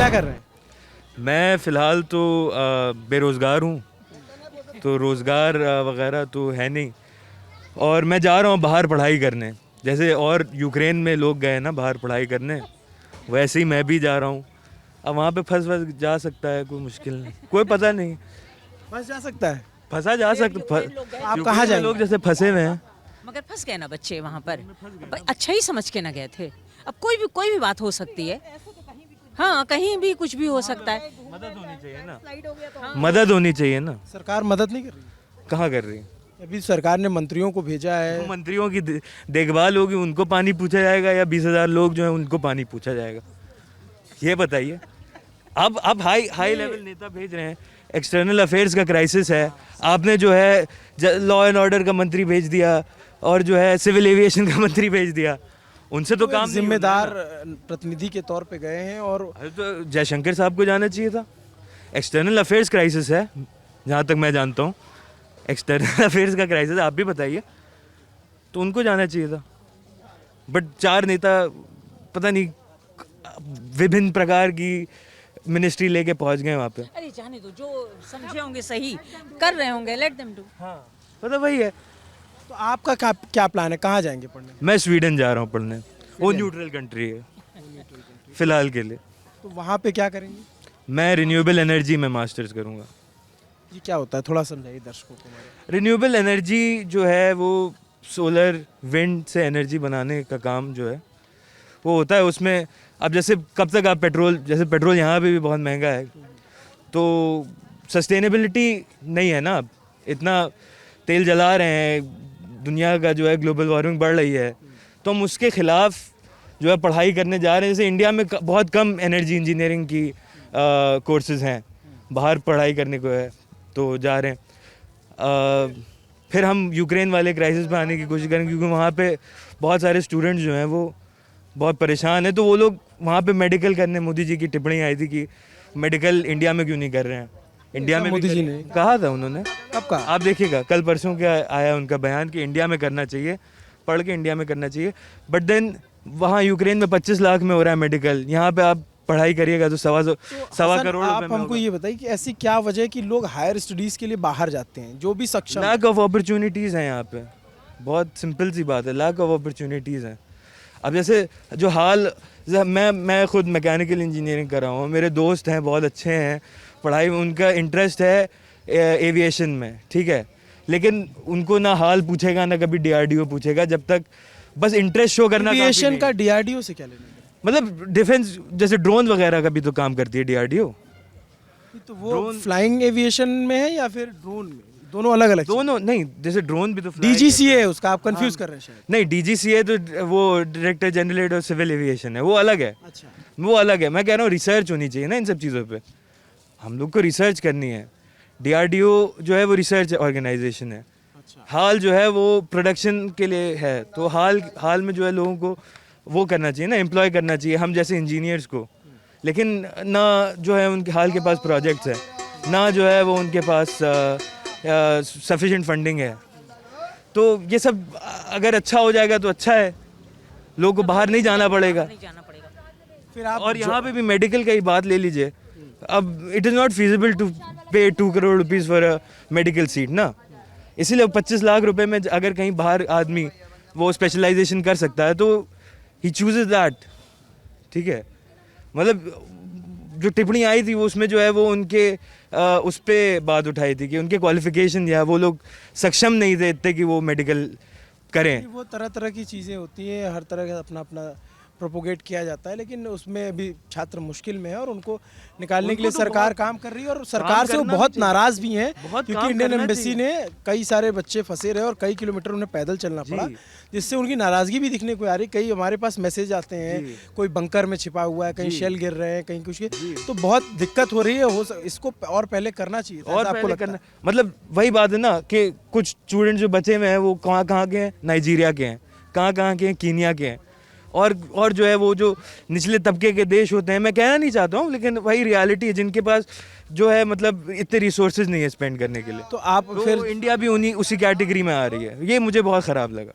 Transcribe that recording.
क्या कर रहे हैं? मैं फ़िलहाल तो बेरोज़गार हूँ, तो रोज़गार वगैरह तो है नहीं, और मैं जा रहा हूँ बाहर पढ़ाई करने। जैसे और यूक्रेन में लोग गए ना बाहर पढ़ाई करने, वैसे ही मैं भी जा रहा हूँ। अब वहाँ पे फंस जा सकता है, कोई मुश्किल नहीं, कोई पता नहीं, बस जा सकता है। फंसा जा सकता। आप कहाँ जाएंगे? लोग जैसे फंसे हुए हैं। मगर फंस गए ना बच्चे वहाँ पर। अच्छा ही समझ के ना गए थे। अब कोई भी बात हो सकती है। हाँ, कहीं भी कुछ भी हो सकता है। मदद होनी चाहिए ना, मदद होनी चाहिए ना। सरकार मदद नहीं कर रही। कहाँ कर रही है? अभी सरकार ने मंत्रियों को भेजा है। मंत्रियों की देखभाल होगी, उनको पानी पूछा जाएगा, या 20,000 लोग जो हैं उनको पानी पूछा जाएगा? ये बताइए। अब हाई लेवल नेता भेज रहे हैं, एक्सटर्नल अफेयर्स का क्राइसिस है, आपने जो है लॉ एंड ऑर्डर का मंत्री भेज दिया, और जो है सिविल एविएशन का मंत्री भेज दिया, उनसे तो काम जिम्मेदार प्रतिनिधि के तौर पे गए हैं। और अरे तो जयशंकर साहब को जाना चाहिए था। एक्सटर्नल अफेयर्स क्राइसिस है, जहाँ तक मैं जानता हूँ एक्सटर्नल अफेयर्स का क्राइसिस, आप भी बताइए, तो उनको जाना चाहिए था। बट 4 नेता पता नहीं विभिन्न प्रकार की मिनिस्ट्री लेके पहुंच गए वहाँ पे। अरे जाने दो, जो समझे होंगे सही कर रहे होंगे, लेट देम डू। हाँ, पता वही है। तो आपका क्या प्लान है, कहाँ जाएंगे पढ़ने? मैं स्वीडन जा रहा हूँ पढ़ने, वो न्यूट्रल कंट्री है फिलहाल के लिए। तो वहाँ पे क्या करेंगे? मैं रिन्यूएबल एनर्जी में मास्टर्स करूँगा। ये क्या होता है, थोड़ा समझाइए दर्शकों को हमारे। रिन्यूएबल एनर्जी जो है वो सोलर विंड से एनर्जी बनाने का काम जो है वो होता है। उसमें अब जैसे कब तक आप जैसे पेट्रोल यहाँ पे भी बहुत महंगा है, तो सस्टेनेबिलिटी नहीं है ना। अब इतना तेल जला रहे हैं, दुनिया का जो है ग्लोबल वार्मिंग बढ़ रही है, तो हम उसके खिलाफ जो है पढ़ाई करने जा रहे हैं। जैसे इंडिया में बहुत कम एनर्जी इंजीनियरिंग की कोर्सेज़ हैं, बाहर पढ़ाई करने को है तो जा रहे हैं। फिर हम यूक्रेन वाले क्राइसिस पे आने की कोशिश करें, क्योंकि वहाँ पे बहुत सारे स्टूडेंट्स जो हैं वो बहुत परेशान हैं, तो वो लोग वहाँ पे मेडिकल करने, मोदी जी की टिप्पणी आई थी कि मेडिकल इंडिया में क्यों नहीं कर रहे हैं। इंडिया में मोदी जी ने कहा था, उन्होंने कब कहा? आप देखिएगा, कल परसों क्या आया उनका बयान कि इंडिया में करना चाहिए, पढ़ के इंडिया में करना चाहिए। बट देन वहाँ यूक्रेन में 25 लाख में हो रहा है मेडिकल, यहाँ पे आप पढ़ाई करिएगा तो सवा करोड़ रुपए आप में हमको ये बताइए कि ऐसी क्या वजह है कि लोग हायर स्टडीज के लिए बाहर जाते हैं, जो भी सक्षम। लैक ऑफ अपॉर्चुनिटीज़ हैं यहाँ पे, बहुत सिंपल सी बात है, लैक ऑफ अपॉर्चुनिटीज़ हैं। अब जैसे जो मैं खुद मैकेनिकल इंजीनियरिंग कर रहा हूँ, मेरे दोस्त हैं बहुत अच्छे हैं पढ़ाई में, उनका इंटरेस्ट है एविएशन में, ठीक है, लेकिन उनको ना हाल पूछेगा ना कभी डीआरडीओ पूछेगा, जब तक बस इंटरेस्ट शो करना। एविएशन का डीआरडीओ से क्या लेना है? मतलब डिफेंस, जैसे ड्रोन वगैरह का भी तो काम करती है डीआरडीओ। तो वो फ्लाइंग एविएशन में है या फिर ड्रोन में? दोनों अलग अलग। दोनों नहीं, जैसे ड्रोन भी तो डीजीसीए है उसका, आप कंफ्यूज कर रहे हैं शायद। नहीं, डीजीसीए तो वो director general of civil aviation है, वो अलग है। अच्छा, वो अलग है। मैं कह रहा हूँ रिसर्च होनी चाहिए ना इन सब चीज़ों पे, हम लोग को रिसर्च करनी है। डीआरडीओ जो है वो रिसर्च ऑर्गेनाइजेशन है, हाल जो है वो प्रोडक्शन के लिए है, तो हाल में जो है लोगों को वो करना चाहिए ना, एम्प्लॉय करना चाहिए हम जैसे इंजीनियर्स को। लेकिन ना जो है उनके हाल के पास प्रोजेक्ट्स है, ना जो है वो उनके पास सफिशिएंट फंडिंग है। तो ये सब अगर अच्छा हो जाएगा तो अच्छा है, लोगों को बाहर नहीं जाना पड़ेगा। फिर आप और यहाँ पे भी मेडिकल का ही बात ले लीजिए, अब it is not feasible to pay 2 crore rupees for a medical seat ना, इसीलिए 25 लाख रुपए में अगर कहीं बाहर आदमी वो स्पेशलाइजेशन कर सकता है तो ही चूजेस दैट, ठीक है। मतलब जो टिप्पणी आई थी वो उसमें जो है वो उनके उस पर बात उठाई थी कि उनके क्वालिफिकेशन या वो लोग सक्षम नहीं थे इतने कि वो मेडिकल करें। वो तरह तरह की चीज़ें होती हैं, हर तरह का अपना अपना प्रोपोगेट किया जाता है, लेकिन उसमें अभी छात्र मुश्किल में है और उनको निकालने के लिए सरकार काम कर रही है, और सरकार से वो बहुत नाराज भी हैं, क्योंकि इंडियन एम्बेसी ने कई सारे बच्चे फंसे रहे और कई किलोमीटर उन्हें पैदल चलना पड़ा, जिससे उनकी नाराजगी भी दिखने को आ रही। कई हमारे पास मैसेज आते हैं, कोई बंकर में छिपा हुआ है, कहीं शेल गिर रहे हैं, कहीं कुछ, तो बहुत दिक्कत हो रही है। इसको और पहले करना चाहिए था, और आपको पहले लगता है? मतलब वही बात है ना कि कुछ स्टूडेंट जो बचे हुए हैं वो कहाँ के हैं, नाइजीरिया के हैं, कहाँ के हैं, कीनिया के हैं, और जो है वो जो निचले तबके के देश होते हैं, मैं कहना नहीं चाहता हूँ, लेकिन वही रियलिटी है, जिनके पास जो है मतलब इतने रिसोर्सेज नहीं है स्पेंड करने के लिए। तो आप फिर इंडिया भी उसी कैटेगरी में आ रही है, ये मुझे बहुत ख़राब लगा।